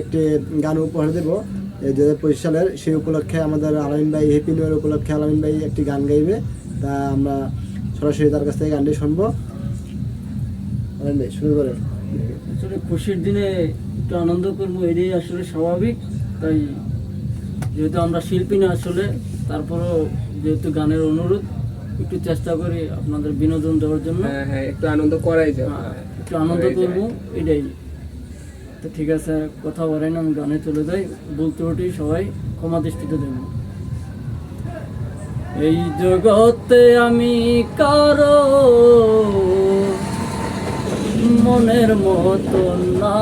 একটি গান উপহার দেব 2025 সালের, সেই উপলক্ষে আমাদের আলামিন ভাই হ্যাপি নিউ ইয়ার উপলক্ষে আলামিন ভাই একটি গান গাইবে, তা আমরা সরাসরি তার কাছ থেকে গানটি শুনবো। আলামিন ভাই শুরু করেন। আসলে খুশির দিনে একটু আনন্দ করবো এটাই আসলে স্বাভাবিক, তাই যেহেতু আমরা শিল্পী না আসলে, তারপরও যেহেতু গানের অনুরোধ একটু চেষ্টা করি আপনাদের বিনোদন দেওয়ার জন্য। হ্যাঁ একটু আনন্দ করাই যায়, একটু আনন্দ করবো এটাই। তো ঠিক আছে, কথা বলেন, আমি গানে চলে যাই। বলতে উঠি সবাই ক্ষমা দৃষ্টিতে দেব। এই জগতে আমি কারো মনের মতো না,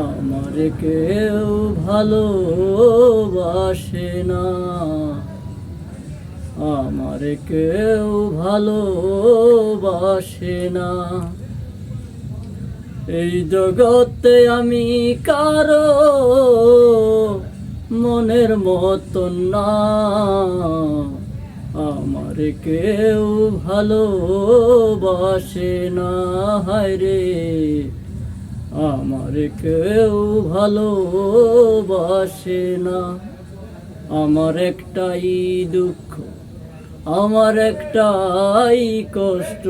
আমার কেউ ভালোবাসে না, আমার কেউ ভালোবাসে না। এই জগতে আমি কারো মনের মতো না, আমার কেউ ভালোবাসে না। হায় রে, আমার কেউ ভালোবাসে না। আমার একটাই দুঃখ, আমার একটাই কষ্ট,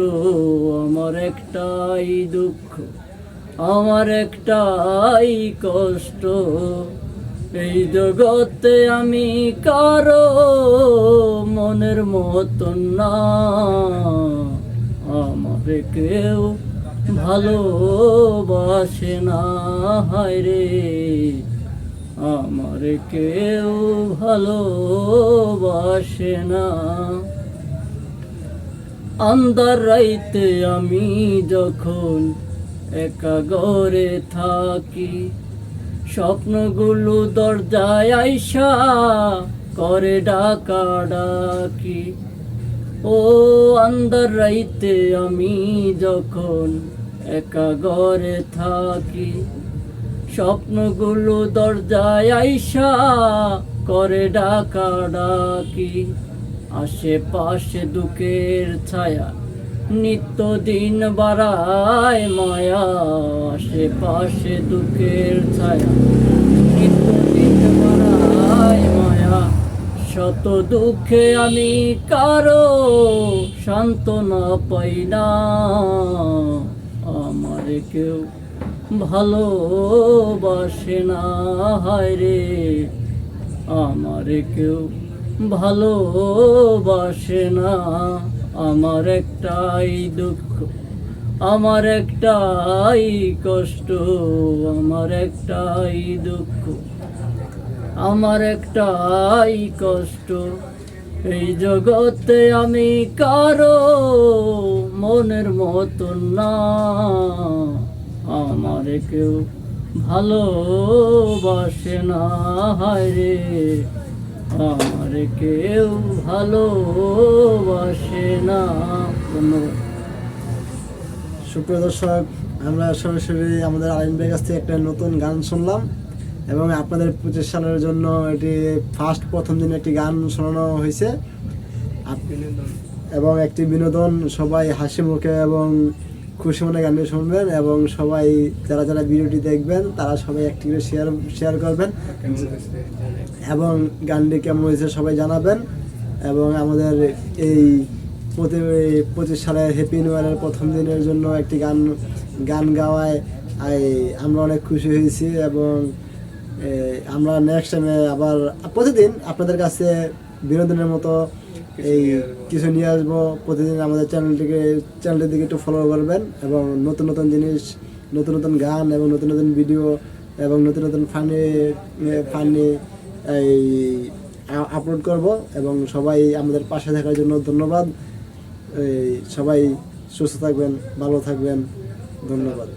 আমার একটাই দুঃখ, আমার একটাই কষ্ট। এই জগতে আমি কারো মনের মতন না, আমার কেউ ভালোবাসে না। হায় রে, আমার কেউ ভালোবাসে না। আন্ধার রাইতে আমি যখন একা ঘরে থাকি, স্বপ্নগুলো দরজায় আইসা করে ডাকা ডাকি। ও আন্ধার রাইতে আমি যখন একা ঘরে থাকি, স্বপ্নগুলো দরজায় আইসা করে ডাকা ডাকি। আশেপাশে দুঃখের ছায়া নিত্যদিন বাড়ায় মায়া, আশেপাশে দুঃখের ছায়া নিত্যদিন বাড়ায় মায়া। শত দুঃখে আমি কারো সান্ত্বনা পাই না, আমার কেউ ভালোবাসে না। হায় রে, আমার কেউ ভালোবাসে না। আমার একটাই দুঃখ, আমার একটাই কষ্ট, আমার একটাই দুঃখ, আমার একটাই কষ্ট। এই জগতে আমি কারো মনের মতন না, আমার কেউ ভালোবাসে না। হায় রে, আমার কেউ ভালোবাসে না। ধন্যবাদ। সুপ্রিয় দর্শক, আমরা সরাসরি আমাদের আলামিন ভাইয়ের কাছ থেকে একটা নতুন গান শুনলাম এবং আপনাদের 25 সালের জন্য এটি প্রথম দিন একটি গান শোনানো হয়েছে এবং একটি বিনোদন। সবাই হাসি মুখে এবং খুশি মনে গানটি শুনবেন এবং সবাই যারা যারা ভিডিওটি দেখবেন তারা সবাই একটি করে শেয়ার করবেন এবং গানটি কেমন হয়েছে সবাই জানাবেন। এবং আমাদের এই 25 সালে হ্যাপি নিউ ইয়ারের প্রথম দিনের জন্য একটি গান গাওয়ায় আমরা অনেক খুশি হয়েছি এবং আমরা নেক্সট টাইমে আবার প্রতিদিন আপনাদের কাছে বিনোদনের মতো এই কিছু নিয়ে আসবো। প্রতিদিন আমাদের চ্যানেলটির দিকে একটু ফলো করবেন এবং নতুন নতুন জিনিস, নতুন নতুন গান এবং নতুন নতুন ভিডিও এবং নতুন নতুন ফানি এই আপলোড করব। এবং সবাই আমাদের পাশে থাকার জন্য ধন্যবাদ। সবাই সুস্থ থাকবেন, ভালো থাকবেন, ধন্যবাদ।